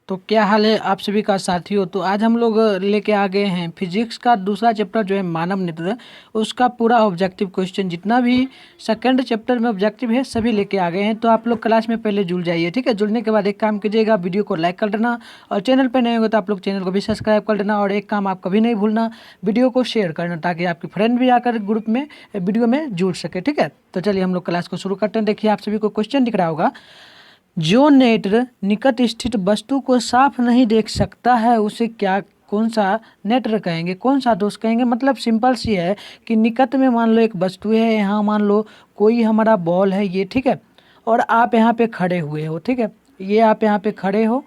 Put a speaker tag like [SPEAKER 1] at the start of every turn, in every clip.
[SPEAKER 1] तो क्या हाल है आप सभी का साथियों। तो आज हम लोग लेके आ गए हैं फिजिक्स का दूसरा चैप्टर जो है मानव नेत्र, उसका पूरा ऑब्जेक्टिव क्वेश्चन जितना भी सेकंड चैप्टर में ऑब्जेक्टिव है सभी लेके आ गए हैं। तो आप लोग क्लास में पहले जुड़ जाइए, ठीक है। जुड़ने के बाद एक काम कीजिएगा, वीडियो को लाइक कर देना और चैनल पर नए होगा तो आप लोग चैनल को भी सब्सक्राइब कर देना। और एक काम आप कभी नहीं भूलना, वीडियो को शेयर करना ताकि आपके फ्रेंड भी आकर ग्रुप में वीडियो में जुड़ सके, ठीक है। तो चलिए हम लोग क्लास को शुरू करते हैं। देखिए आप सभी को क्वेश्चन दिख रहा होगा, जो नेत्र निकट स्थित वस्तु को साफ नहीं देख सकता है उसे क्या कौन सा नेत्र कहेंगे, कौन सा दोष कहेंगे। मतलब सिंपल सी है कि निकट में मान लो एक वस्तु है, यहाँ मान लो कोई हमारा बॉल है ये, ठीक है, और आप यहाँ पे खड़े हुए हो, ठीक है, ये आप यहाँ पे खड़े हो,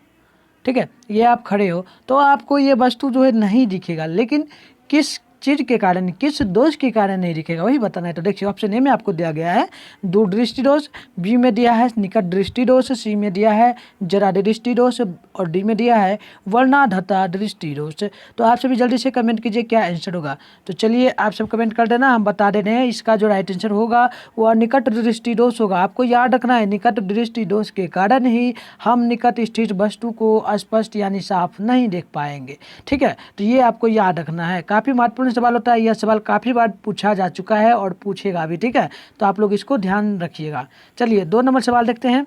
[SPEAKER 1] ठीक है, ये आप खड़े हो, तो आपको ये वस्तु जो है नहीं दिखेगा, लेकिन किस चीज़ के कारण, किस दोष के कारण नहीं दिखेगा वही बताना है। तो देखिए ऑप्शन ए में आपको दिया गया है दूरदृष्टि दोष, बी में दिया है निकट दृष्टि दोष, सी में दिया है जरा दृष्टि दोष और डी में दिया है वर्णाधता दृष्टि दोष। तो आप सभी जल्दी से कमेंट कीजिए क्या आंसर होगा। तो चलिए आप सब कमेंट कर देना, हम बता दे रहे हैं इसका जो राइट आंसर होगा वह निकट दृष्टि दोष होगा। आपको याद रखना है निकट दृष्टि दोष के कारण ही हम निकट स्थित वस्तु को स्पष्ट यानी साफ नहीं देख पाएंगे, ठीक है। तो ये आपको याद रखना है, काफ़ी महत्वपूर्ण सवाल होता है, यह सवाल काफ़ी बार पूछा जा चुका है और पूछेगा भी, ठीक है। तो आप लोग इसको ध्यान रखिएगा। चलिए 2 नंबर सवाल देखते हैं।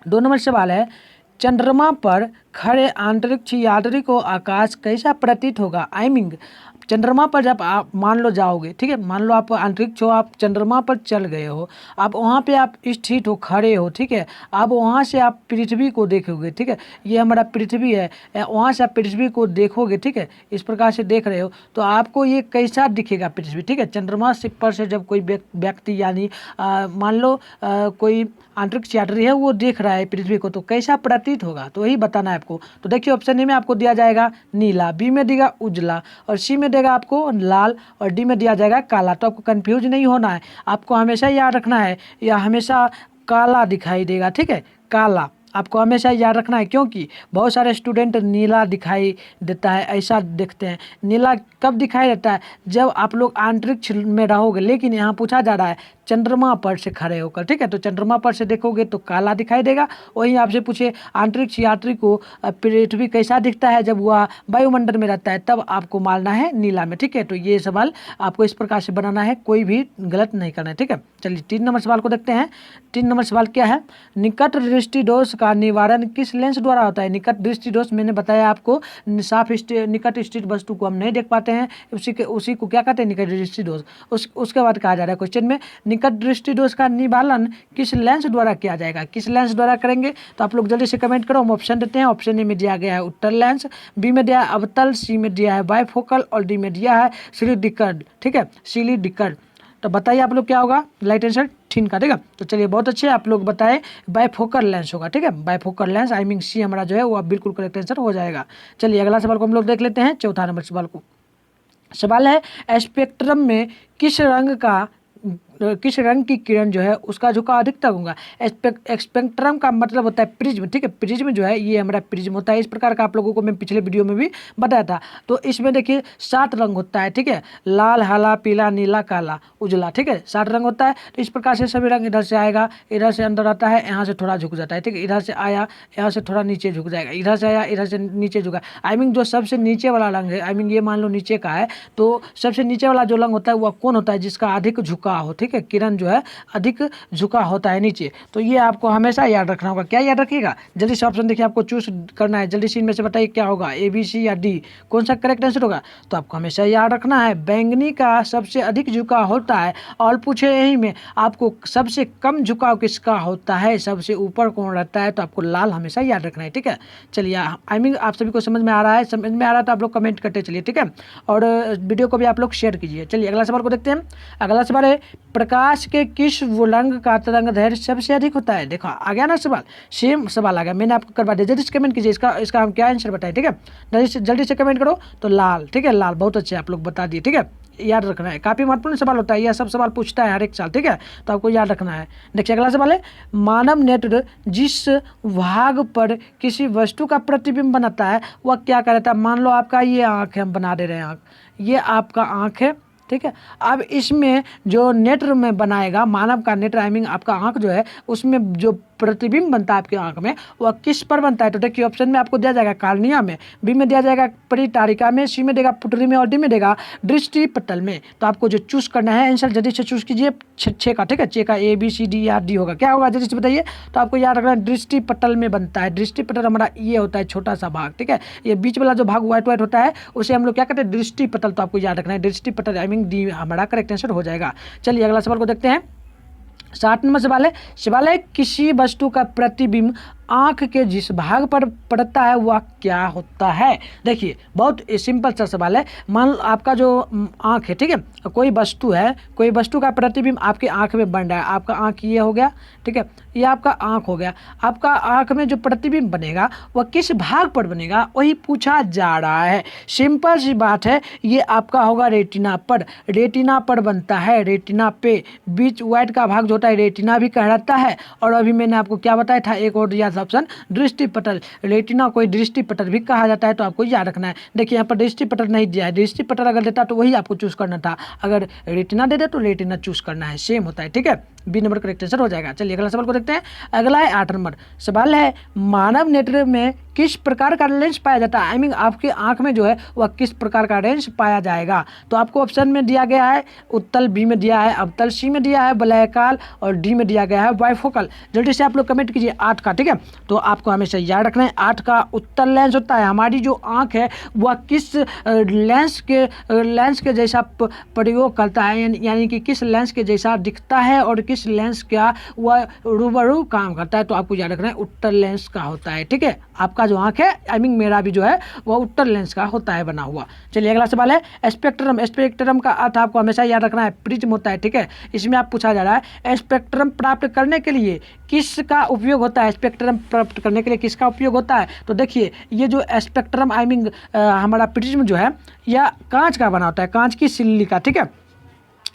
[SPEAKER 1] 2 नंबर सवाल है, चंद्रमा पर खड़े अंतरिक्ष यात्री को आकाश कैसा प्रतीत होगा। आई मीन चंद्रमा पर जब आप मान लो जाओगे, ठीक है, मान लो आप अंतरिक्ष हो, आप चंद्रमा पर चल गए हो, आप वहाँ पे आप स्थित हो, खड़े हो, ठीक है, अब वहाँ से आप पृथ्वी को देखोगे, ठीक है, ये हमारा पृथ्वी है, वहाँ से आप पृथ्वी को देखोगे, ठीक है, इस प्रकार से देख रहे हो तो आपको ये कैसा दिखेगा पृथ्वी, ठीक है। चंद्रमा से पर से जब कोई व्यक्ति यानी मान लो कोई अंतरिक्ष यात्री है वो देख रहा है पृथ्वी को तो कैसा प्रतीत होगा, तो वही बताना है आपको। तो देखिए ऑप्शन ए में आपको दिया जाएगा नीला, बी में देगा उजला और सी में देगा आपको लाल और डी में दिया जाएगा काला। तो आपको कंफ्यूज नहीं होना है, आपको हमेशा याद रखना है यह हमेशा काला दिखाई देगा, ठीक है, काला आपको हमेशा याद रखना है, क्योंकि बहुत सारे स्टूडेंट नीला दिखाई देता है, ऐसा देखते हैं। नीला कब दिखाई देता है, जब आप लोग अंतरिक्ष में रहोगे, लेकिन यहाँ पूछा जा रहा है चंद्रमा पर से खड़े होकर, ठीक है, तो चंद्रमा पर से देखोगे तो काला दिखाई देगा। वहीं आपसे पूछे अंतरिक्ष यात्री को पृथ्वी कैसा दिखता है जब वह वायुमंडल में रहता है, तब आपको मारना है नीला में, ठीक है। तो ये सवाल आपको इस प्रकार से बनाना है, कोई भी गलत नहीं करना है, ठीक है। चलिए 3 नंबर सवाल को देखते हैं। 3 नंबर सवाल क्या है, निकट दृष्टि दोष का निवारण किस लेंस द्वारा होता है। निकट दृष्टि दोष मैंने बताया आपको, साफ निकट स्थित वस्तु को हम नहीं देख पाते हैं, उसी को क्या कहते हैं, निकट दृष्टि दोष। उसके बाद कहा जा रहा है क्वेश्चन में निकट दृष्टि दोष का निवारण किस लेंस द्वारा किया जाएगा, किस लेंस द्वारा करेंगे। तो आप लोग जल्दी से कमेंट करो, हम ऑप्शन देते हैं। ऑप्शन ए में दिया गया है उत्तल लेंस, बी में दिया है अवतल, सी में दिया है बायफोकल और डी में दिया है सिलिडिकल, ठीक है, सिलिडिकल। तो बताइए आप लोग क्या होगा राइट आंसर, ठीक है, ठीक है। तो चलिए बहुत अच्छे, आप लोग बताएं बायफोकल लेंस होगा, ठीक है, बायफोकल लेंस, आई मीन सी हमारा जो है वो बिल्कुल करेक्ट आंसर हो जाएगा। चलिए अगला सवाल को हम लोग देख लेते हैं। 4था नंबर सवाल को, सवाल है स्पेक्ट्रम में किस रंग की किरण जो है उसका झुकाव अधिकतम होगा। स्पेक्ट्रम का मतलब होता है प्रिज्म, ठीक है, प्रिज्म जो है ये हमारा प्रिज्म होता है, इस प्रकार का आप लोगों को मैं पिछले वीडियो में भी बताया था। तो इसमें देखिए 7 रंग होता है, ठीक है, लाल, हरा, पीला, नीला, काला, उजला, ठीक है, 7 रंग होता है। तो इस प्रकार से सभी रंग इधर से आएगा, इधर से अंदर आता है, यहाँ से थोड़ा झुक जाता है, ठीक है, इधर से आया, यहाँ से थोड़ा नीचे झुक जाएगा, इधर से आया, इधर से नीचे झुका। आई मीन जो सबसे नीचे वाला रंग है, आई मीन ये मान लो नीचे का है, तो सबसे नीचे वाला जो रंग होता है वह कौन होता है, जिसका अधिक झुकाव हो, ठीक है, किरण जो है अधिक झुका होता है नीचे। तो ये आपको हमेशा याद रखना होगा। क्या याद रखिएगा, जल्दी से ऑप्शन देखिए, आपको चूज करना है, जल्दी से इनमें से बताइए क्या होगा, ए, बी, सी या डी, कौन सा करेक्ट आंसर होगा। तो आपको हमेशा याद रखना है बैंगनी का सबसे अधिक झुकाव होता है, और पूछे यही में आपको सबसे कम झुकाव किसका होता है, सबसे ऊपर कौन रहता है, तो आपको लाल हमेशा याद रखना है, ठीक है। चलिए आई मीन आप सभी को समझ में आ रहा है, समझ में आ रहा है तो आप लोग कमेंट करते चलिए, ठीक है, और वीडियो को भी आप लोग शेयर कीजिए। चलिए अगला सवाल को देखते हैं। अगला सवाल है प्रकाश के किस रंग का तरंग दैर्घ्य सबसे अधिक होता है। देखो आ गया ना सवाल, सेम सवाल आ गया, मैंने आपको करवा दिया। जल्दी से कमेंट कीजिए इसका हम क्या आंसर बताएं, ठीक है, जल्दी से कमेंट करो। तो लाल, ठीक है, लाल, बहुत अच्छे आप लोग बता दिए, ठीक है, याद रखना है, काफ़ी महत्वपूर्ण सवाल होता है, यह सब सवाल पूछता है हर एक साल, ठीक है, तो आपको याद रखना है। देखिए अगला सवाल है मानव नेत्र जिस भाग पर किसी वस्तु का प्रतिबिंब बनाता है वह क्या कहता है। मान लो आपका ये आँख है, हम बना दे रहे हैं आँख, ये आपका आँख है, ठीक है। अब इसमें जो नेत्र में बनाएगा मानव का नेत्र, आई मीन आपका आँख जो है उसमें जो प्रतिबिंब बनता है आपकी आंख में वह किस पर बनता है? तो देखिए ऑप्शन में आपको दिया जाएगा कार्निया में, बी में दिया जाएगा परिटारिका में, सी में देगा पुटरी में और डी में देगा दृष्टि पटल में। तो आपको जो चूज करना है आंसर जल्दी से चूज कीजिए, 6 का, ठीक है। 6 का ए बी सी डी या डी होगा, क्या होगा जल्दी से बताइए। तो आपको याद रखना है दृष्टि पटल में बनता है। दृष्टि पटल हमारा ये होता है छोटा सा भाग, ठीक है। ये बीच वाला जो भाग व्हाइट व्हाइट होता है उसे हम लोग क्या कहते हैं? दृष्टि पटल। तो आपको याद रखना है दृष्टि पटल, आई मीन डी हमारा करेक्ट आंसर हो जाएगा। चलिए अगला सवाल को देखते हैं। 60 नंबर सवाल है किसी वस्तु का प्रतिबिंब आँख के जिस भाग पर पड़ता है वह क्या होता है? देखिए बहुत सिंपल सा सवाल है। मान लो आपका जो आँख है, ठीक है, कोई वस्तु है, कोई वस्तु का प्रतिबिंब आपकी आँख में बन रहा है। आपका आँख ये हो गया, ठीक है, ये आपका आँख हो गया। आपका आँख में जो प्रतिबिंब बनेगा वह किस भाग पर बनेगा वही पूछा जा रहा है। सिंपल सी बात है, ये आपका होगा रेटिना पर। रेटिना पर बनता है, रेटिना पे बीच व्हाइट का भाग जो होता है रेटिना भी कहलाता है। और अभी मैंने आपको क्या बताया था, एक और दिया ऑप्शन दृष्टि पटल। रेटिना को दृष्टि पटल भी कहा जाता है, तो आपको याद रखना है। देखिए यहाँ पर दृष्टि पटल नहीं दिया है, दृष्टि पटल अगर देता तो वही आपको चूज करना था, अगर रेटिना दे दे तो रेटिना चूज करना है, सेम होता है, ठीक है। बी नंबर करेक्ट आंसर हो जाएगा। चलिए अगला सवाल को देखते हैं। अगला है 8 नंबर सवाल है मानव नेत्र में किस प्रकार का लेंस पाया जाता है? आई मीन आपकी आंख में जो है वह किस प्रकार का लेंस पाया जाएगा? तो आपको ऑप्शन में दिया गया है उत्तल, बी में दिया है अवतल, सी में दिया है वलयाकार और डी में दिया गया है बाइफोकल। जल्दी से आप लोग कमेंट कीजिए 8 का, ठीक है। तो आपको हमेशा याद रखना है 8 का उत्तल लेंस होता है। हमारी जो आंख है वह किस लेंस के जैसा प्रयोग करता है, यानी कि किस लेंस के जैसा दिखता है और किस लेंस का वह रूबरू काम करता है। तो आपको याद रखना है उत्तल लेंस का होता है, ठीक है। आपका जो आंख है, आई मीन मेरा भी जो है वह उत्तल लेंस का होता है बना हुआ। चलिए अगला सवाल है स्पेक्ट्रम। स्पेक्ट्रम का अर्थ आपको हमेशा याद रखना है प्रिज्म होता है, ठीक है। इसमें आप पूछा जा रहा है स्पेक्ट्रम प्राप्त करने के लिए किसका उपयोग होता है? स्पेक्ट्रम प्राप्त करने के लिए किसका उपयोग होता है? तो देखिए ये जो स्पेक्ट्रम आई मीन हमारा प्रिज्म जो है यह कांच का बना होता है, कांच की सिल्ली का, ठीक है।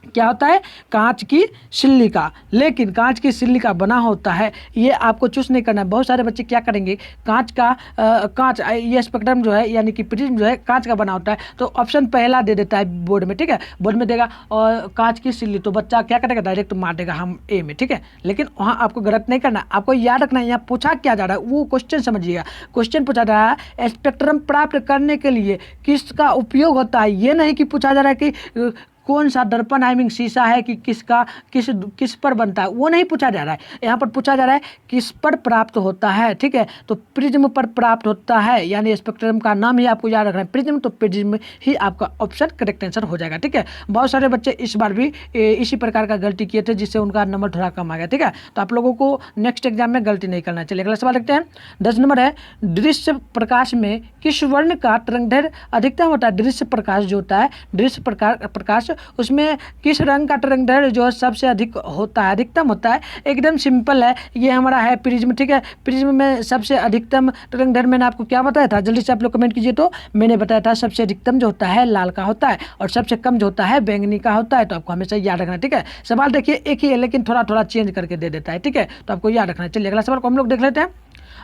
[SPEAKER 1] क्या होता है? कांच की सिल्ली का। लेकिन कांच की सिल्ली का बना होता है, ये आपको चूज नहीं करना है। बहुत सारे बच्चे क्या करेंगे, कांच ये स्पेक्ट्रम जो है यानी कि प्रिज्म जो है कांच का बना होता है, तो ऑप्शन पहला दे देता है बोर्ड में, ठीक है। बोर्ड में देगा और कांच की सिल्ली, तो बच्चा क्या करेगा, डायरेक्ट मार देगा हम ए में, ठीक है। लेकिन वहाँ आपको गलत नहीं करना, आपको याद रखना है यहाँ पूछा क्या जा रहा है, वो क्वेश्चन समझिएगा। क्वेश्चन पूछा जा रहा है स्पेक्ट्रम प्राप्त करने के लिए किसका उपयोग होता है, ये नहीं कि पूछा जा रहा है कि कौन सा दर्पण आई मीन शीशा है कि किस पर बनता है, वो नहीं पूछा जा रहा है। यहाँ पर पूछा जा रहा है किस पर प्राप्त होता है, ठीक है। तो प्रिज्म पर प्राप्त होता है, यानी स्पेक्ट्रम का नाम ही आपको याद रखना है प्रिज्म, तो प्रिज्म ही आपका ऑप्शन करेक्ट आंसर हो जाएगा, ठीक है। बहुत सारे बच्चे इस बार भी इसी प्रकार का गलती किए थे जिससे उनका नंबर थोड़ा कम आ गया, ठीक है। तो आप लोगों को नेक्स्ट एग्जाम में गलती नहीं करना है। चलिए अगला सवाल देखते हैं। 10 नंबर है दृश्य प्रकाश में किस वर्ण का तरंगदैर्घ्य अधिकतम होता है? दृश्य प्रकाश जो होता है, दृश्य प्रकाश उसमें किस रंग का तरंगदैर्घ्य जो सबसे अधिक होता है, अधिकतम होता है? एकदम सिंपल है, ये हमारा है प्रिज्म, ठीक है। प्रिज्म में सबसे अधिकतम तरंगदैर्घ्य मैंने आपको क्या बताया था, जल्दी से आप लोग कमेंट कीजिए। तो मैंने बताया था सबसे अधिकतम जो होता है लाल का होता है और सबसे कम जो होता है बैंगनी का होता है। तो आपको हमेशा याद रखना है, ठीक है। सवाल देखिए एक ही है लेकिन थोड़ा थोड़ा चेंज करके दे देता है, ठीक है। तो आपको याद रखना है। चलिए अगला सवाल को हम लोग देख लेते हैं।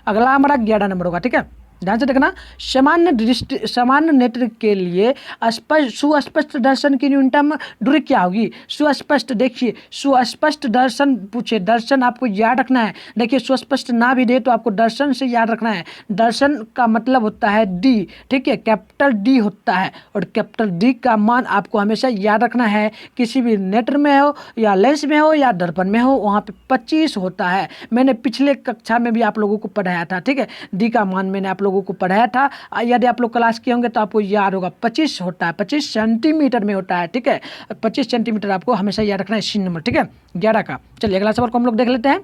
[SPEAKER 1] अगला हमारा 11 नंबर होगा, ठीक है। ध्यान से देखना। सामान्य नेत्र के लिए सुस्पष्ट दर्शन की न्यूनतम दूरी क्या होगी? सुस्पष्ट, देखिए सुस्पष्ट दर्शन पूछे, दर्शन आपको याद रखना है। देखिए सुस्पष्ट ना भी दे तो आपको दर्शन से याद रखना है। दर्शन का मतलब होता है डी, ठीक है, कैपिटल डी होता है और कैपिटल डी का मान आपको हमेशा याद रखना है। किसी भी नेत्र में हो या लेंस में हो या दर्पण में हो वहाँ पे 25 होता है। मैंने पिछले कक्षा में भी आप लोगों को पढ़ाया था, ठीक है। डी का मान मैंने लोगों को पढ़ाया था, यदि आप लोग क्लास किए होंगे तो आपको याद होगा 25 होता है, 25 सेंटीमीटर में होता है, ठीक है। 25 सेंटीमीटर आपको हमेशा याद रखना है, सी नंबर, ठीक है, 11 का। चलिए अगला सवाल को हम लोग देख लेते हैं।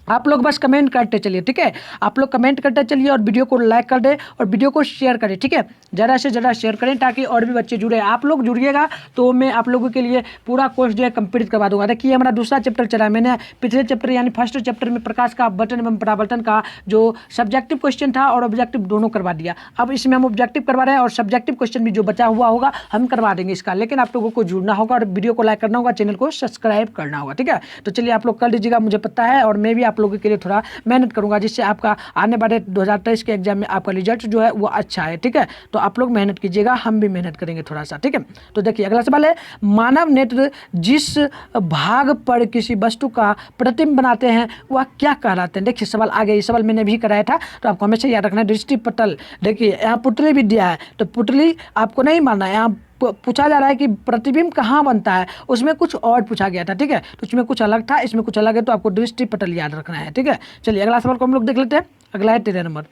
[SPEAKER 1] आप लोग बस कमेंट करते चलिए, ठीक है। आप लोग कमेंट करते चलिए और वीडियो को लाइक कर दें और वीडियो को शेयर करें, ठीक है। ज़्यादा से ज़्यादा शेयर करें ताकि और भी बच्चे जुड़े। आप लोग जुड़िएगा तो मैं आप लोगों के लिए पूरा कोर्स जो है कंप्लीट करवा दूंगा। देखिए हमारा दूसरा चैप्टर चला है, मैंने पिछले चैप्टर यानी फर्स्ट चैप्टर में प्रकाश का अपवर्तन एवं परावर्तन का जो सब्जेक्टिव क्वेश्चन था और ऑब्जेक्टिव दोनों करवा दिया। अब इसमें हम ऑब्जेक्टिव करवा रहे हैं और सब्जेक्टिव क्वेश्चन भी जो बचा हुआ होगा हम करवा देंगे इसका। लेकिन आप लोगों को जुड़ना होगा और वीडियो को लाइक करना होगा, चैनल को सब्सक्राइब करना होगा, ठीक है। तो चलिए आप लोग कर लीजिएगा, मुझे पता है और मैं भी भी आप लोगों के लिए थोड़ा मेहनत करूँगा, जिससे आपका आने वाले 2023 के एग्जाम में आपका रिजल्ट जो है वो अच्छा है, ठीक है। तो आप लोग मेहनत कीजिएगा, हम भी मेहनत करेंगे थोड़ा सा, ठीक है। तो देखिए अगला सवाल है, मानव नेत्र जिस भाग पर किसी वस्तु का प्रतिबिंब बनाते हैं वह क्या कहलाते हैं। देखिए सवाल आ गया, ये सवाल मैंने भी कराया था, तो आपको हमेशा याद रखना है दृष्टि पटल। देखिए यहाँ पुतली भी दिया है, तो पुतली आपको नहीं मानना है, यहाँ पूछा जा रहा है कि प्रतिबिंब कहाँ बनता है, उसमें कुछ और पूछा गया था, ठीक है। तो उसमें कुछ अलग था, इसमें कुछ अलग है, तो आपको दृष्टि पटल याद रखना है, ठीक है। चलिए अगला सवाल को हम लोग देख लेते हैं। अगला है 13 नंबर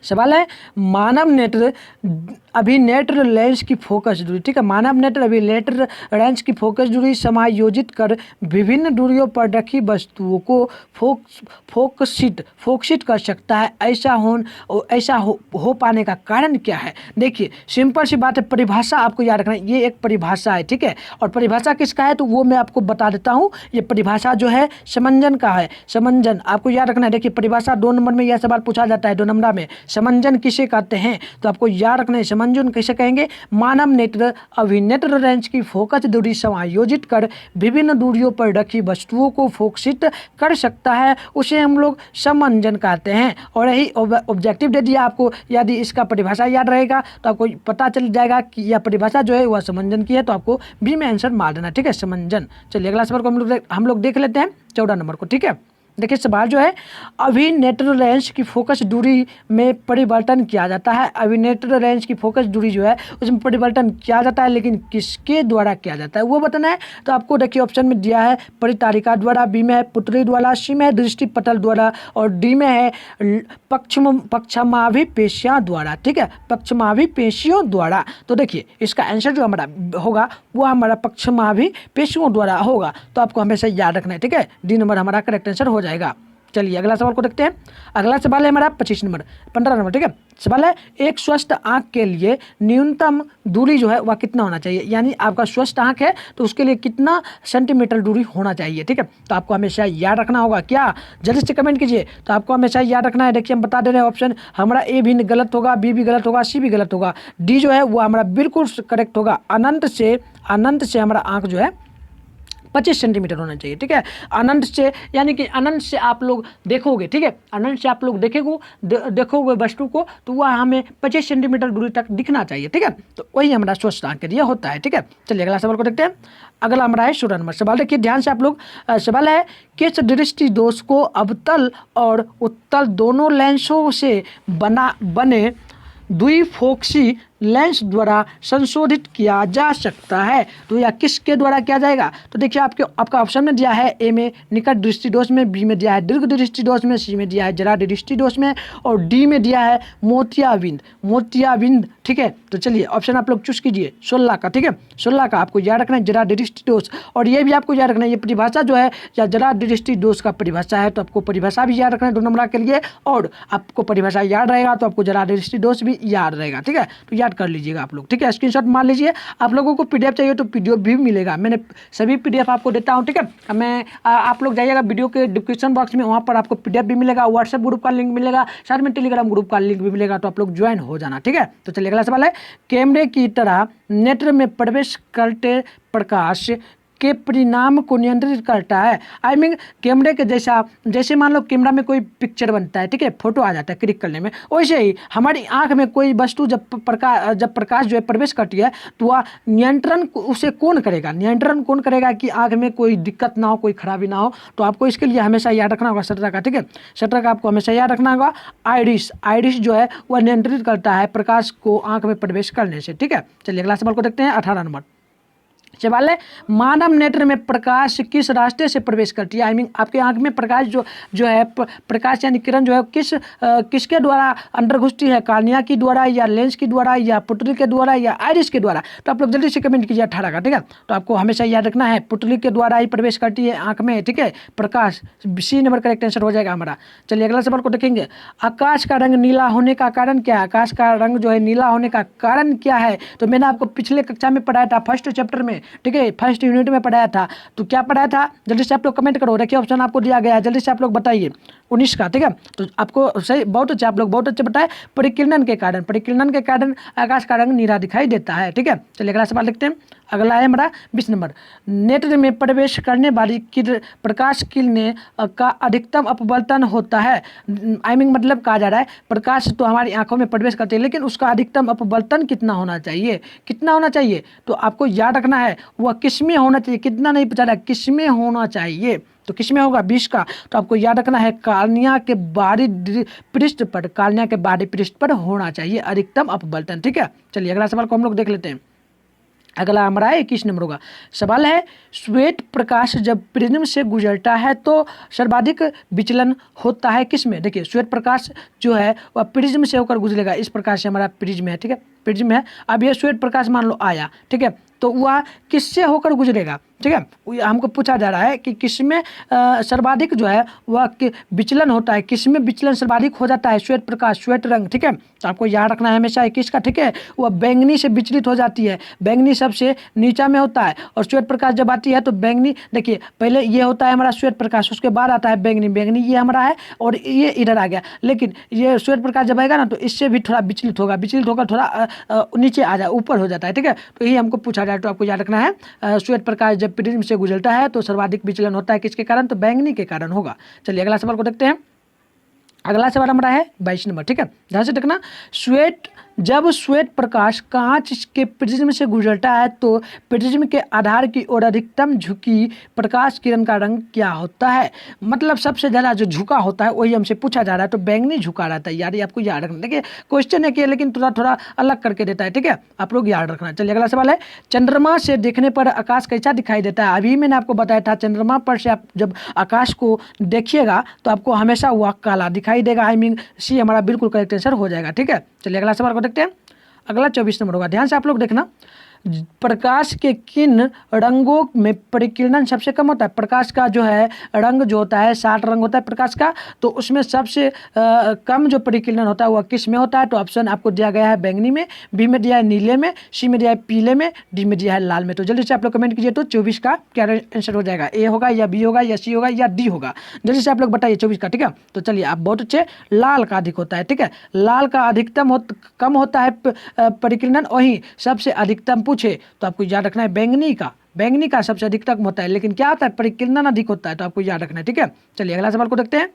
[SPEAKER 1] सवाल है, मानव नेत्र अभिनेत्र लेंस की फोकस दूरी, ठीक है। मानव नेत्र अभिनेत्र लेंस की फोकस दूरी समायोजित कर विभिन्न दूरियों पर रखी वस्तुओं को फोकसित कर सकता है। ऐसा हो पाने का कारण क्या है। देखिए सिंपल सी बात है, परिभाषा आपको याद रखना है, ये एक परिभाषा है, ठीक है। और परिभाषा किसका है तो वो मैं आपको बता देता हूँ। ये परिभाषा जो है समंजन का है, समंजन आपको याद रखना है। देखिए परिभाषा 2 नंबर में यह सवाल पूछा जाता है, 2 नंबर में समंजन किसे कहते हैं, तो आपको याद रखना है समंजन किसे कहेंगे। मानव नेत्र अभिनेत्र लेंस की फोकस दूरी समायोजित कर विभिन्न दूरियों पर रखी वस्तुओं को फोकसित कर सकता है, उसे हम लोग समंजन कहते हैं। और यही ऑब्जेक्टिव दे दिया आपको, यदि इसका परिभाषा याद रहेगा तो आपको पता चल जाएगा कि यह परिभाषा जो है वह समंजन की है, तो आपको बी में आंसर मार देना, ठीक है, समंजन। चलिए अगला सवाल को हम लोग देख लेते हैं 14 नंबर को, ठीक है। देखिए सवाल जो है, अभिनेत्र लेंस की फोकस दूरी में परिवर्तन किया जाता है। अभिनेत्र लेंस की फोकस दूरी जो है उसमें परिवर्तन किया जाता है, लेकिन किसके द्वारा किया जाता है वो बताना है। तो आपको देखिए ऑप्शन में दिया है परितारिका द्वारा, बी में है पुतली द्वारा, सी में है दृष्टि पटल द्वारा, और डी में है पक्षमाभि पेशियों द्वारा, ठीक है, पक्षमाभि पेशियों द्वारा। तो देखिए इसका आंसर जो हमारा होगा वो हमारा पक्षमाभि पेशियों द्वारा होगा, तो आपको हमेशा याद रखना है, ठीक है। डी नंबर हमारा करेक्ट आंसर हो जाएगा। चलिए अगला सवाल को देखते हैं। अगला सवाल है हमारा 15 नंबर, ठीक है। सवाल है, एक स्वस्थ आंख के लिए न्यूनतम दूरी जो है वह कितना होना चाहिए, यानी आपका स्वस्थ आंख है तो उसके लिए कितना सेंटीमीटर दूरी होना चाहिए, ठीक है। तो आपको हमेशा याद रखना होगा, क्या जल्दी से कमेंट कीजिए। तो आपको हमेशा याद रखना है, देखिए हम बता दे रहे हैं ऑप्शन हमारा ए भी गलत होगा, बी भी गलत होगा, सी भी गलत होगा, डी जो है वो हमारा बिल्कुल करेक्ट होगा। अनंत से हमारा आंख जो है 25 सेंटीमीटर होना चाहिए, ठीक है। अनंत से यानी कि अनंत से आप लोग देखोगे, ठीक है, अनंत से आप लोग देखोगे वस्तु को, तो वह हमें 25 सेंटीमीटर दूरी तक दिखना चाहिए, ठीक है। तो वही हमारा स्वस्थ आंख के लिए होता है, ठीक है। चलिए अगला सवाल को देखते हैं। अगला हमारा है 16 नंबर सवाल। देखिए ध्यान से आप लोग, सवाल है, किस दृष्टि दोष को अवतल और उत्तल दोनों लेंसों से बने द्विफोक्सी लेंस द्वारा संशोधित किया जा सकता है। तो यह किसके द्वारा किया जाएगा, तो देखिए आपका ऑप्शन में दिया है, ए में निकट दृष्टि दोष में, बी में दिया है दीर्घ दृष्टि दोष में, सी में दिया है जरा दृष्टि दोष में, और डी में दिया है मोतियाबिंद, ठीक है। तो चलिए ऑप्शन आप लोग चूज कीजिए 16 का, ठीक है। 16 का आपको याद रखना है जरा दृष्टि दोष, और ये भी आपको याद रखना है, ये परिभाषा जो है या जरा दृष्टि दोष का परिभाषा है, तो आपको परिभाषा भी याद रखना है 2 नंबर के लिए, और आपको परिभाषा याद रहेगा तो आपको जरा दृष्टि दोष भी याद रहेगा, ठीक है। तो याद कर लीजिएगा आप लोग, ठीक है। स्क्रीनशॉट मार लीजिए। आप लोगों को पीडीएफ चाहिए तो पीडीएफ भी मिलेगा, मैंने सभी पीडीएफ आपको देता हूं, ठीक है। मैं आप लोग जाइएगा वीडियो के डिस्क्रिप्शन बॉक्स में, वहां पर आपको पीडीएफ भी मिलेगा, व्हाट्सएप ग्रुप का लिंक मिलेगा, साथ में टेलीग्राम ग्रुप का लिंक भी मिलेगा, तो आप लोग ज्वाइन हो जाना, ठीक है। तो चलिए अगला सवाल है, कैमरे की तरह नेत्र में प्रवेश करते प्रकाश के परिणाम को नियंत्रित करता है। आई मीन कैमरे के जैसे मान लो कैमरा में कोई पिक्चर बनता है, ठीक है, फोटो आ जाता है क्लिक करने में, वैसे ही हमारी आंख में कोई वस्तु जब प्रकाश जो है प्रवेश करती है तो वह नियंत्रण उसे कौन करेगा कि आंख में कोई दिक्कत ना हो, कोई खराबी ना हो। तो आपको इसके लिए हमेशा याद रखना होगा 17 का, ठीक है। 17 का आपको हमेशा याद रखना होगा, आइरिस जो है वह नियंत्रित करता है प्रकाश को आंख में प्रवेश करने से, ठीक है। चलिए अगला सवाल को देखते हैं 18 नंबर सवाल है, मानव नेत्र में प्रकाश किस रास्ते से प्रवेश करती है। आई मीन आपके आंख में प्रकाश जो है प्रकाश यानी किरण जो है किसके द्वारा अंदर घुसती है, कार्निया की द्वारा या लेंस की द्वारा या पुतली के द्वारा या आइरिस के द्वारा। तो आप लोग जल्दी से कमेंट कीजिए 18 का, ठीक है। तो आपको हमेशा याद रखना है पुतली के द्वारा ही प्रवेश करती है आंख में, ठीक है, प्रकाश। सी नंबर करेक्ट आंसर हो जाएगा हमारा। चलिए अगला सवाल को देखेंगे, आकाश का रंग नीला होने का कारण क्या है। आकाश का रंग जो है नीला होने का कारण क्या है, तो मैंने आपको पिछले कक्षा में पढ़ाया था, फर्स्ट चैप्टर में, ठीक है, फर्स्ट यूनिट में पढ़ाया था। तो क्या पढ़ाया था, जल्दी से आप लोग कमेंट करो। देखिए ऑप्शन आपको दिया गया है, जल्दी से आप लोग बताइए। 19 का, ठीक है। तो आपको सही, बहुत अच्छा, आप लोग बहुत अच्छे बताए। परिकिरणन के कारण आकाश का रंग नीला दिखाई देता है, ठीक है। चलिए अगला सवाल लिखते हैं। अगला है हमारा 20 नंबर। नेत्र में प्रवेश करने वाली प्रकाश किरणें का अधिकतम अपवर्तन होता है। मतलब कहा जा रहा है प्रकाश तो हमारी आंखों में प्रवेश करती है, लेकिन उसका अधिकतम अपवर्तन कितना होना चाहिए, तो आपको याद रखना है वह किस में होना चाहिए, कितना नहीं पता, किस में होना चाहिए। तो किस में होगा 20 का, तो आपको याद रखना है कार्निया के बाहरी पृष्ठ पर होना चाहिए अधिकतम अपवर्तन, ठीक है। चलिए अगला सवाल को हम लोग देख लेते हैं। अगला हमारा 21 नंबर होगा। सवाल है श्वेत प्रकाश जब प्रिज्म से गुजरता है तो सर्वाधिक विचलन होता है किसमें। देखिए श्वेत प्रकाश जो है वह प्रिज्म से होकर गुजरेगा, इस प्रकार से हमारा प्रिज्म है, ठीक है, प्रिज्म है। अब यह श्वेत प्रकाश मान लो आया, ठीक है, तो वह किससे होकर गुजरेगा, ठीक है। हमको पूछा जा रहा है कि किसमें सर्वाधिक जो है वह विचलन होता है, किसमें विचलन सर्वाधिक हो जाता है, श्वेत प्रकाश, श्वेत रंग, ठीक है। तो आपको याद रखना है हमेशा किसका, ठीक है, वह बैंगनी से विचलित हो जाती है। बैंगनी सबसे नीचा में होता है और श्वेत प्रकाश जब आती है तो बैंगनी, देखिए पहले ये होता है हमारा श्वेत प्रकाश, उसके बाद आता है बैंगनी ये हमारा है और ये इधर आ गया। लेकिन ये श्वेत प्रकाश जब आएगा ना तो इससे भी थोड़ा विचलित होकर थोड़ा नीचे आ जाए, ऊपर हो जाता है, ठीक है। तो यही हमको पूछा जाए, तो आपको याद रखना है श्वेत प्रकाश जब प्रिज्म से गुजरता है तो सर्वाधिक विचलन होता है किसके कारण, तो बैंगनी के कारण होगा। चलिए अगला सवाल को देखते हैं। अगला सवाल हमारा है 22 नंबर, ठीक है, ध्यान से देखना। जब श्वेत प्रकाश कांच के प्रिज्म से गुजरता है तो प्रिज्म के आधार की ओर अधिकतम झुकी प्रकाश किरण का रंग क्या होता है। मतलब सबसे ज़्यादा जो झुका होता है वही हमसे पूछा जा रहा है, तो बैंगनी झुका रहता है यार, ये आपको याद रखना। देखिए क्वेश्चन है कि लेकिन थोड़ा अलग करके देता है, ठीक है, आप लोग याद रखना। चलिए अगला सवाल है चंद्रमा से देखने पर आकाश कैसा दिखाई देता है। अभी मैंने आपको बताया था चंद्रमा पर से आप जब आकाश को देखिएगा तो आपको हमेशा वह काला दिखाई देगा। सी हमारा बिल्कुल करेक्ट आंसर हो जाएगा, ठीक है। चलिए अगला सवाल को देखते हैं। अगला 24 नंबर होगा, ध्यान से आप लोग देखना। प्रकाश के किन रंगों में परिकिरणन सबसे कम होता है। प्रकाश का जो है रंग जो होता है 60 रंग होता है प्रकाश का, तो उसमें सबसे कम जो परिकिरणन होता है वह किस में होता है। तो ऑप्शन आपको दिया गया है बैंगनी में, बी में दिया है नीले में, सी में दिया है पीले में, डी में दिया है लाल में। तो जल्दी से आप लोग कमेंट कीजिए, तो 24 का क्या आंसर हो जाएगा, ए होगा या बी होगा या सी होगा या डी होगा, जल्दी से आप लोग बताइए 24 का, ठीक है। तो चलिए आप बहुत अच्छे, लाल का अधिक होता है, ठीक है, लाल का अधिकतम कम होता है परिकिरणन, वहीं सबसे अधिकतम पूछे तो आपको याद रखना है बैंगनी का सबसे अधिकतम होता है, लेकिन क्या होता है परिकिरणन अधिक होता है, तो आपको याद रखना है, ठीक है। चलिए अगला सवाल को देखते हैं।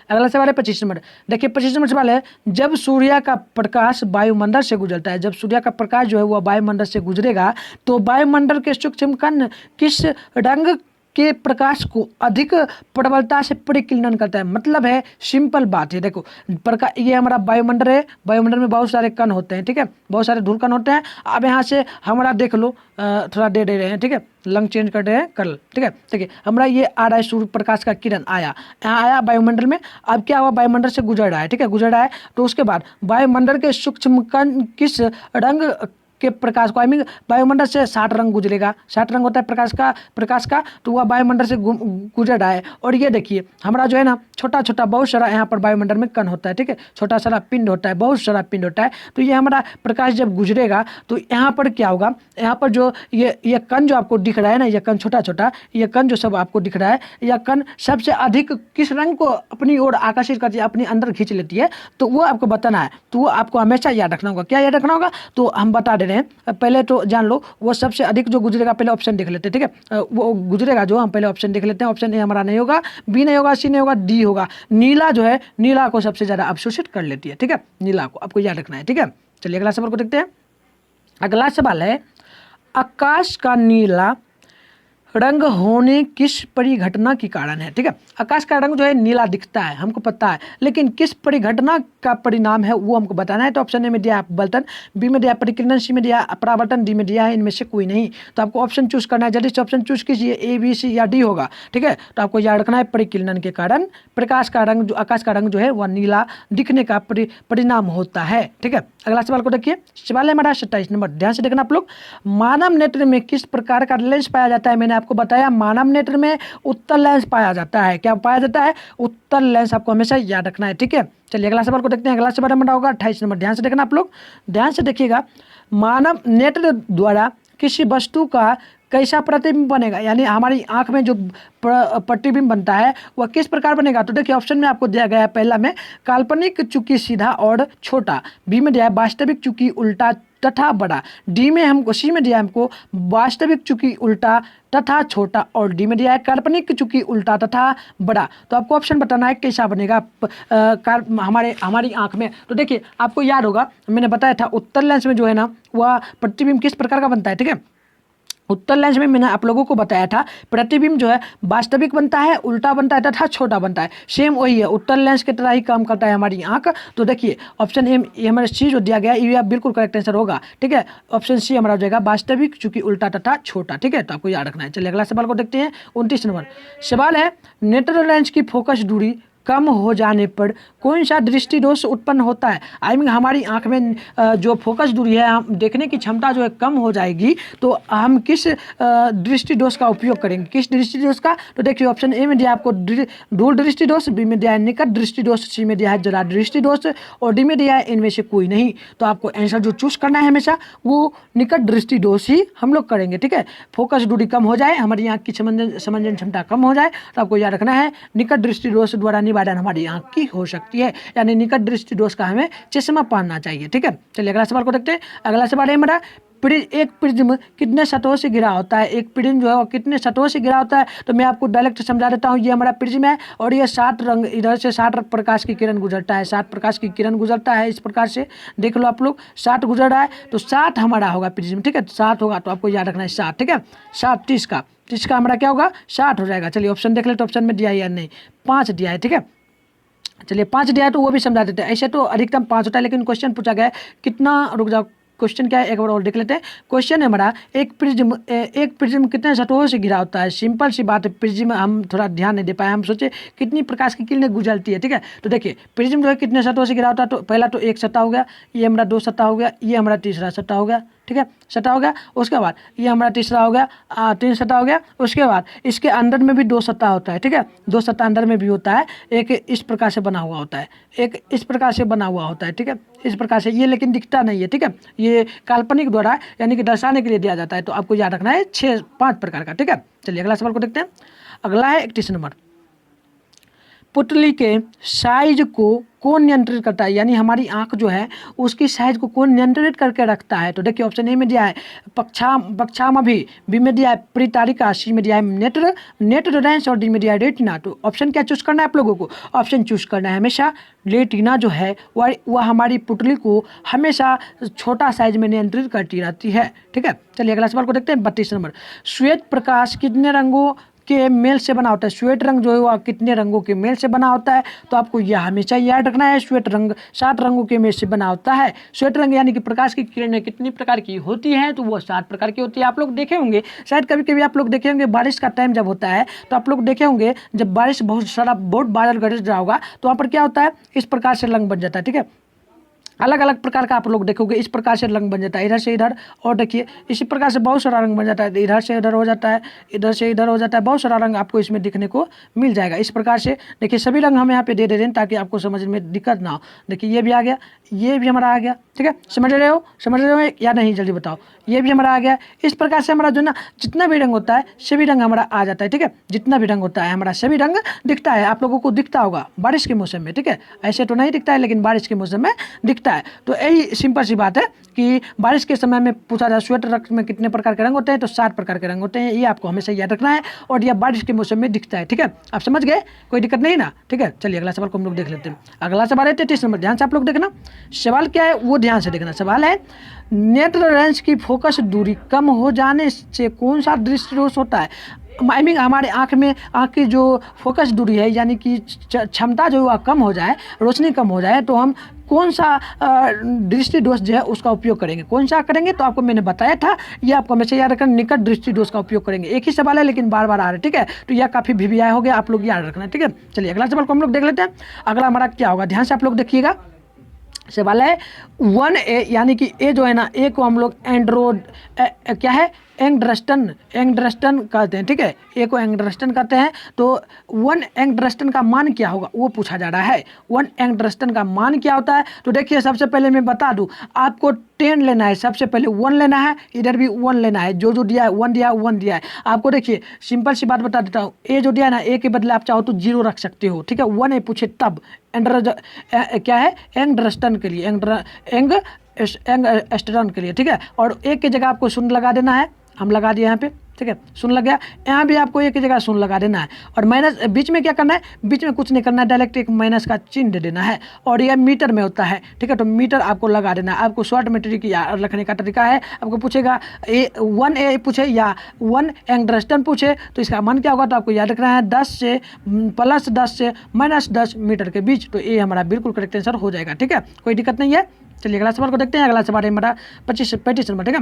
[SPEAKER 1] अगला सवाल है 25 नंबर। देखिए 25 नंबर सवाल है जब सूर्य का प्रकाश वायुमंडल से गुजरता है, जब सूर्य का प्रकाश जो है वह वायुमंडल से गुजरेगा तो वायुमंडल के सूक्ष्म कण किस रंग के प्रकाश को अधिक प्रबलता से परिकिरणन करता है। मतलब है सिंपल बात है, देखो प्रकाश ये हमारा वायुमंडल है, वायुमंडल में बहुत सारे कण होते हैं, ठीक है, बहुत सारे धूल कण होते हैं। अब यहाँ से हमारा देख लो थोड़ा दे रहे हैं, ठीक है, लंग चेंज कर रहे हैं कल, ठीक है। देखिए हमारा ये आ रहा है सूर्य प्रकाश का किरण आया, यहाँ आया वायुमंडल में, अब क्या हुआ वायुमंडल से गुजर रहा है, ठीक है, गुजर रहा है, तो उसके बाद वायुमंडल के सूक्ष्म कण किस रंग के प्रकाश को, वायुमंडल से 60 रंग गुजरेगा, 60 रंग होता है प्रकाश का, तो वह वायुमंडल से गुजर रहा है। और ये देखिए हमारा जो है ना छोटा छोटा बहुत सारा यहाँ पर वायुमंडल में कण होता है, ठीक है, छोटा सारा पिंड होता है, बहुत सारा पिंड होता है। तो ये हमारा प्रकाश जब गुजरेगा तो यहाँ पर क्या होगा, यहाँ पर जो ये कण जो आपको दिख रहा है ना, ये कण छोटा छोटा, ये कण जो सब आपको दिख रहा है, यह कण सबसे अधिक किस रंग को अपनी ओर आकर्षित करती है, अपनी अंदर खींच लेती है, तो वो आपको बताना है। तो वो आपको हमेशा याद रखना होगा। क्या याद रखना होगा, तो हम बता दे रहे हैं, पहले तो जान लो वो सबसे अधिक जो गुजरेगा, पहले ऑप्शन देख लेते हैं, ठीक है, वो गुजरेगा जो हम पहले ऑप्शन देख लेते हैं। ऑप्शन ए हमारा नहीं होगा, बी नहीं होगा, सी नहीं होगा, डी होगा। नीला जो है नीला को सबसे ज़्यादा अवशोषित कर लेती है, ठीक है, नीला को आपको याद रखना है, ठीक है। चलिए अगला सवाल को देखते हैं। अगला सवाल है आकाश का नीला रंग होने किस परिघटना के कारण है, ठीक है। आकाश का रंग जो है नीला दिखता है, हमको पता है, लेकिन किस परिघटना का परिणाम है वो हमको बताना है। तो ऑप्शन ए में दिया अपवर्तन, बी में दिया परिकिरणन, सी में दिया परावर्तन, डी में दिया है इनमें से कोई नहीं। तो आपको ऑप्शन चूज करना है, जल्दी से ऑप्शन चूज कीजिए, ए बी सी या डी होगा, ठीक है। तो आपको याद रखना है परिकिरणन के कारण प्रकाश का रंग जो आकाश का रंग जो है वह नीला दिखने का परिणाम होता है, ठीक है। अगला सवाल को देखिए, सवाल है हमारा 27 नंबर, ध्यान से देखना आप लोग। मानव नेत्र में किस प्रकार का लेंस पाया जाता है। मैंने आपको बताया मानव नेत्र में उत्तल लेंस पाया जाता है। क्या पाया जाता है, उत्तल लेंस, आपको हमेशा याद रखना है, ठीक है। चलिए अगला सवाल को देखते हैं। अगला सवाल हमारा होगा 28 नंबर, ध्यान से देखना आप लोग, ध्यान से देखिएगा। मानव नेत्र द्वारा किसी वस्तु का कैसा प्रतिबिंब बनेगा, यानी हमारी आंख में जो प्रतिबिंब बनता है वह किस प्रकार बनेगा। तो देखिए ऑप्शन में आपको दिया गया है पहला में काल्पनिक चूंकि सीधा और छोटा, बी में दिया है वास्तविक चूंकि उल्टा तथा बड़ा, डी में हमको सी में दिया है हमको वास्तविक चूंकि उल्टा तथा छोटा, और डी में दिया है काल्पनिक चूंकि उल्टा तथा बड़ा। तो आपको ऑप्शन बताना है कैसा बनेगा हमारी आंख में। तो देखिए आपको याद होगा मैंने बताया था उत्तल लेंस में जो है ना वह प्रतिबिंब किस प्रकार का बनता है, ठीक है। उत्तल लेंस में मैंने आप लोगों को बताया था प्रतिबिंब जो है वास्तविक बनता है, उल्टा बनता है तथा छोटा बनता है। सेम वही है, उत्तल लेंस की तरह ही काम करता है हमारी आंख। तो देखिए ऑप्शन ए ये हमारा सी जो दिया गया ये बिल्कुल करेक्ट आंसर होगा, ठीक है। ऑप्शन सी हमारा हो जाएगा वास्तविक चूंकि उल्टा तथा छोटा, ठीक है। तो आपको याद रखना है। चलिए अगला सवाल को देखते हैं। 29 नंबर सवाल है नेत्र लेंस की फोकस दूरी कम हो जाने पर कौन सा दृष्टि दोष उत्पन्न होता है। आई मीन हमारी आंख में जो फोकस दूरी है, हम देखने की क्षमता जो है कम हो जाएगी, तो हम किस दृष्टि दोष का उपयोग करेंगे, किस दृष्टि दोष का। तो देखिए ऑप्शन ए में दिया आपको दूर दृष्टि दोष, बी में दिया है निकट दृष्टि दोष, सी में दिया है जरा दृष्टि दोष, और डी में दिया है इनमें से कोई नहीं। तो आपको आंसर जो चूज करना है हमेशा वो निकट दृष्टि दोष ही हम लोग करेंगे, ठीक है। फोकस दूरी कम हो जाए, हमारी आंख की समंजन क्षमता कम हो जाए, तो आपको याद रखना है निकट दृष्टि दोष द्वारा निवारण हमारी आंख की हो सकती है, यानी निकट दृष्टि दोष का हमें चश्मा पहनना चाहिए, ठीक है। चलिए अगला सवाल को देखते हैं। अगला सवाल है हमारा एक प्रिज्म कितने सतहों से घिरा होता है। एक प्रिज्म जो है वो कितने सतहों से घिरा होता है, तो मैं आपको डायरेक्ट समझा देता हूँ। ये हमारा प्रिज्म है और ये 60 रंग, इधर से 60 प्रकाश की किरण गुजरता है, 60 प्रकाश की किरण गुजरता है। इस प्रकार से देख लो आप लोग 60 गुजर रहा है, तो 60 हमारा होगा प्रिज्म, ठीक है। 60 होगा, तो आपको याद रखना है 60, ठीक है। 60 30 का हमारा क्या होगा 60 हो जाएगा। चलिए ऑप्शन देख ले, तो ऑप्शन में दिया है या नहीं, 5 दिया है, ठीक है। चलिए 5 दिया है तो वो भी समझा देते हैं। ऐसे तो अधिकतम 5 होता है, लेकिन क्वेश्चन पूछा गया है कितना, रुक जाओ क्वेश्चन क्या है एक बार और देख लेते हैं। क्वेश्चन है हमारा एक प्रिज्म कितने सतहों से घिरा होता है। सिंपल सी बात है, प्रिज्म हम थोड़ा ध्यान नहीं दे पाए, हम सोचे कितनी प्रकाश की किरणें गुजरती है, ठीक है। तो देखिए प्रिज्म जो है कितने सतहों से घिरा होता है, तो पहला तो एक सतह हो गया, ये हमारा 2 सतह हो गया, ये हमारा तीसरा सतह हो गया, ठीक है, सतह हो गया। उसके बाद ये हमारा तीसरा हो गया, 3 सतह हो गया। उसके बाद इसके अंदर में भी 2 सतह होता है, ठीक है, 2 सतह अंदर में भी होता है। एक इस प्रकार से बना हुआ होता है, एक इस प्रकार से बना हुआ होता है, ठीक है, इस प्रकार से। ये लेकिन दिखता नहीं है, ठीक है, ये काल्पनिक द्वारा यानी कि दर्शाने के लिए दिया जाता है। तो आपको याद रखना है 5 प्रकार का, ठीक है। चलिए अगला सवाल को देखते हैं। अगला है 31 नंबर पुतली के साइज को कौन नियंत्रित करता है, यानी हमारी आंख जो है उसकी साइज को कौन नियंत्रित करके रखता है। तो देखिए ऑप्शन ए में दिया है पक्षामभि, बी में दिया है परितारिका, सी में दिया है नेत्र लेंस, और डी में दिया है रेटिना। तो ऑप्शन क्या चूज करना है आप लोगों को, ऑप्शन चूज करना है हमेशा रेटिना जो है वह हमारी पुतली को हमेशा छोटा साइज में नियंत्रित करती रहती है, ठीक है। चलिए अगला सवाल को देखते हैं। 32 नंबर श्वेत प्रकाश कितने रंगों के मेल से बना होता है। श्वेत रंग जो है वह कितने रंगों के मेल से बना होता है, तो आपको यह हमेशा याद रखना है। श्वेत रंग 7 रंगों के मेल से बना होता है। श्वेत रंग यानी कि प्रकाश की किरणें कितनी प्रकार की होती हैं, तो वो 7 प्रकार की होती है। आप लोग देखे होंगे शायद कभी कभी आप लोग देखे होंगे बारिश का टाइम जब होता है, तो आप लोग देखे होंगे जब बारिश बहुत बादल गरज रहा होगा, तो वहाँ पर क्या होता है इस प्रकार से रंग बन जाता है, ठीक है। अलग अलग प्रकार का आप लोग देखोगे इस प्रकार से रंग बन जाता है, इधर से इधर, और देखिए इसी प्रकार से बहुत सारा रंग बन जाता है, इधर से इधर हो जाता है, इधर से इधर हो जाता है, बहुत सारा रंग आपको इसमें दिखने को मिल जाएगा। इस प्रकार से देखिए सभी रंग हम यहाँ पे दे रहे हैं ताकि आपको समझ में दिक्कत ना हो। देखिए ये भी आ गया, ये भी हमारा आ गया, ठीक है। समझ रहे हो या नहीं, जल्दी बताओ। ये भी हमारा आ गया। इस प्रकार से हमारा जो ना जितना भी रंग होता है सभी रंग हमारा आ जाता है, ठीक है। जितना भी रंग होता है हमारा सभी रंग दिखता है, आप लोगों को दिखता होगा बारिश के मौसम में, ठीक है। ऐसे तो नहीं दिखता है, लेकिन बारिश के मौसम में दिखता है। तो यही सिंपल सी बात है कि बारिश के समय में पूछा जाए श्वेत रंग में कितने प्रकार के रंग होते हैं, तो 7 प्रकार के रंग होते हैं। ये आपको हमेशा याद रखना है, और यह बारिश के मौसम में दिखता है, ठीक है। आप समझ गए, कोई दिक्कत नहीं ना, ठीक है। चलिए अगला सवाल को हम लोग देख लेते हैं। अगला सवाल है 33 नंबर, ध्यान से आप लोग देखना। सवाल क्या है वो ध्यान से देखना। सवाल है नेत्र लेंस की फोकस दूरी कम हो जाने से कौन सा दृष्टि दोष होता है। आई मीन हमारे आँख की जो फोकस दूरी है यानी कि क्षमता जो है कम हो जाए, रोशनी कम हो जाए, तो हम कौन सा दृष्टि दोष जो है उसका उपयोग करेंगे, कौन सा करेंगे। तो आपको मैंने बताया था, ये आपको हमेशा याद रखना, निकट दृष्टि दोष का उपयोग करेंगे। एक ही सवाल है लेकिन बार बार आ रहा है, ठीक है। तो यह काफ़ी वीवीआई हो गया, आप लोग याद रखना, ठीक है। चलिए अगला सवाल को हम लोग देख लेते हैं। अगला हमारा क्या होगा, ध्यान से आप लोग देखिएगा। सवाल है 1A यानी कि ए जो है ना, ए को हम लोग क्या है एंगस्ट्रम कहते हैं, ठीक है, ए को एंगस्ट्रम कहते हैं। तो 1 एंगस्ट्रम का मान क्या होगा वो पूछा जा रहा है। 1 एंगस्ट्रम का मान क्या होता है? तो देखिए सबसे पहले मैं बता दूं, आपको 10 लेना है, सबसे पहले 1 लेना है, इधर भी 1 लेना है, जो जो दिया है 1 दिया है 1 दिया है। आपको देखिए सिंपल सी बात बता देता हूँ, ए जो दिया है ना, ए के बदले आप चाहो तो 0 रख सकते हो, ठीक है। 1 ए पूछे तब क्या है एंगस्ट्रम के लिए, एंगस्ट्रम के लिए, ठीक है। और एक की जगह आपको शून्य लगा देना है, हम लगा दिए यहाँ पे, ठीक है, शून्य लग गया। यहाँ भी आपको एक की जगह शून्य लगा देना है, और माइनस बीच में क्या करना है, बीच में कुछ नहीं करना है, डायरेक्ट एक माइनस का चिन्ह दे देना है। और यह मीटर में होता है, ठीक है, तो मीटर आपको लगा देना है। आपको शॉर्ट में ट्रिक रखने का तरीका है, आपको पूछेगा 1 ए पूछे या 1 एंगस्ट्रम पूछे तो इसका मान क्या होगा, तो आपको याद रखना है 10 से +10 से -10 मीटर के बीच। तो ये हमारा बिल्कुल करेक्ट आंसर हो जाएगा, ठीक है, कोई दिक्कत नहीं है। चलिए अगला सवाल को देखते हैं। अगला सवाल है हमारा 35 नंबर, ठीक है।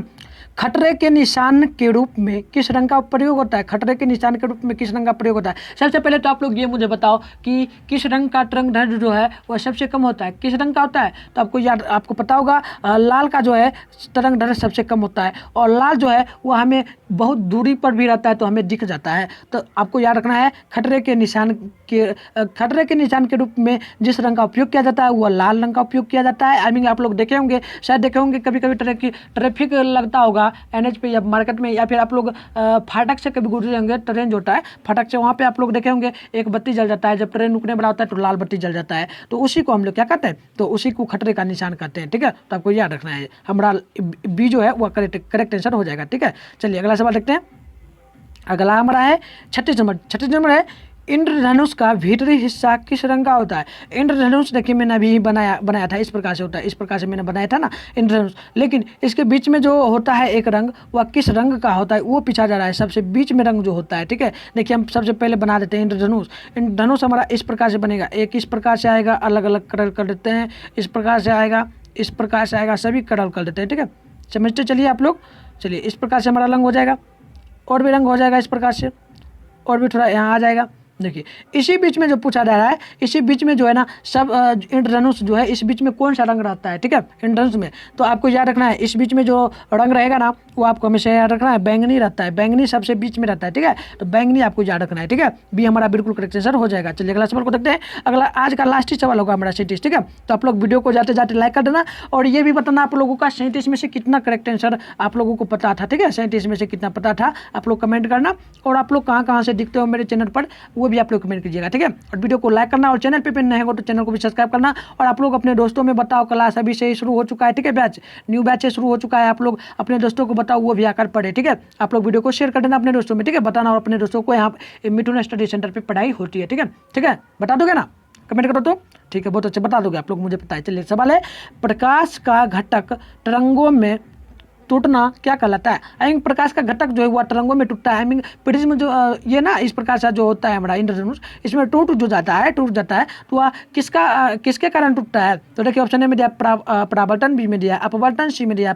[SPEAKER 1] खतरे के निशान के रूप में किस रंग का प्रयोग होता है? खतरे के निशान के रूप में किस रंग का प्रयोग होता है? सबसे पहले तो आप लोग ये मुझे बताओ कि किस रंग का तरंग दैर्ध्य जो है वह सबसे कम होता है, किस रंग का होता है? तो आपको पता होगा लाल का जो है तरंग दैर्ध्य सबसे कम होता है, और लाल जो है वह हमें बहुत दूरी पर भी रहता है तो हमें दिख जाता है। तो आपको याद रखना है खतरे के निशान के रूप में जिस रंग का उपयोग किया जाता है वह लाल रंग का उपयोग किया जाता है। आई मीन आप लोग देखे होंगे, शायद देखे होंगे, कभी कभी ट्रैफिक लगता होगा NH पे या मार्केट में, या फिर आप लोग फाटक से कभी गुजरे होंगे, ट्रेन जो होता है फाटक से, वहाँ पे आप लोग देखे होंगे एक बत्ती जल जाता है, जब ट्रेन रुकने वाला होता है तो लाल बत्ती जल जाता है, तो उसी को हम लोग क्या कहते हैं, तो उसी को खतरे का निशान कहते हैं, ठीक है। तो आपको याद रखना है, हमारा बी जो है वह करेक्ट आंसर हो जाएगा, ठीक है। चलिए अगला सवाल देखते हैं। अगला हमारा है 36 नंबर है, इंद्रधनुष का भीतरी हिस्सा किस रंग का होता है? इंद्रधनुष देखिए मैंने अभी बनाया था, इस प्रकार से होता है, इस प्रकार से मैंने बनाया था ना इंद्रधनुष, लेकिन इसके बीच में जो होता है एक रंग, वह किस रंग का होता है वो पूछा जा रहा है। सबसे बीच में रंग जो होता है, ठीक है, देखिए हम सबसे पहले बना देते हैं इंद्रधनुष हमारा इस प्रकार से बनेगा, एक इस प्रकार से आएगा, अलग अलग कलर कर देते हैं, इस प्रकार से आएगा, इस प्रकार से आएगा, सभी कलर कर देते हैं, ठीक है, समझते चलिए आप लोग। चलिए इस प्रकार से हमारा रंग हो जाएगा, और भी रंग हो जाएगा इस प्रकार से, और भी थोड़ा यहाँ आ जाएगा। देखिए इसी बीच में जो पूछा जा रहा है, इसी बीच में जो है ना सब इंद्रधनुष जो है, इस बीच में कौन सा रंग रहता है, ठीक है, इंद्रधनुष में। तो आपको याद रखना है इस बीच में जो रंग रहेगा ना वो आपको हमेशा याद रखना है बैंगनी रहता है, बैंगनी सबसे बीच में रहता है, ठीक है, तो बैंगनी आपको याद रखना है, ठीक है। बी हमारा बिल्कुल करेक्ट आंसर हो जाएगा। चलिए अगला सवाल को देखते हैं। अगला आज का लास्ट ही सवाल होगा हमारा 37, ठीक है। तो आप लोग वीडियो को जाते जाते लाइक कर देना, और ये भी बताना आप लोगों का 37 में से कितना करेक्ट आंसर आप लोगों को पता था, ठीक है, 37 में से कितना पता था आप लोग कमेंट करना, और आप लोग कहाँ कहाँ से दिखते हो मेरे चैनल पर वो भी आप लोग कमेंट कीजिएगा, ठीक है। और वीडियो को लाइक करना, और चैनल पे नए हो तो चैनल को भी सब्सक्राइब करना, और आप लोग अपने दोस्तों में बताओ, क्लास अभी से शुरू हो चुका है, ठीक है, बैच न्यू बैच से शुरू हो चुका है, आप लोग अपने दोस्तों को बताओ वो भी आकर पढ़े, ठीक है। आप लोग वीडियो को शेयर कर देना अपने दोस्तों में, ठीक है, बताना, और अपने दोस्तों को यहाँ मिथुन स्टडी सेंटर पर पढ़ाई होती है, ठीक है, ठीक है, बता दोगे ना, कमेंट करो तो, ठीक है, बहुत अच्छे बता दोगे आप लोग, मुझे पता है। चलिए सवाल है, प्रकाश का घटक तरंगों में टूटना क्या कहलाता है? आई मीन प्रकाश का घटक जो है वह तरंगों में टूटता है। आई मीन प्रिज्म जो ये ना इस प्रकार से जो होता है हमारा इंद्रधनुष, इसमें टूट जाता है तो वह किसके कारण टूटता है? तो देखिए ऑप्शन ए में दिया परावर्तन, बी में दिया अपवर्तन, सी में दिया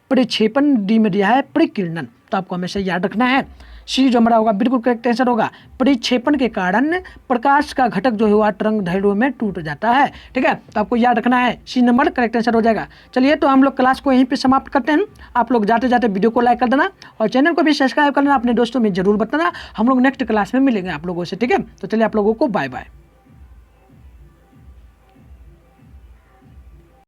[SPEAKER 1] परिक्षेपण, डी में दिया है परिकीर्णन। तो आपको हमेशा याद रखना है सी जो हमारा होगा बिल्कुल करेक्ट आंसर होगा। परिक्षेपण के कारण प्रकाश का घटक जो है वह तरंग दैर्ध्य में टूट जाता है, ठीक है, तो आपको याद रखना है सी नंबर करेक्ट आंसर हो जाएगा। चलिए तो हम लोग क्लास को यहीं पे समाप्त करते हैं। आप लोग जाते जाते वीडियो को लाइक कर देना, और चैनल को भी सब्सक्राइब कर लेना, अपने दोस्तों में जरूर बताना। हम लोग नेक्स्ट क्लास में मिलेंगे आप लोगों से, ठीक है। तो चलिए आप लोगों को बाय बाय।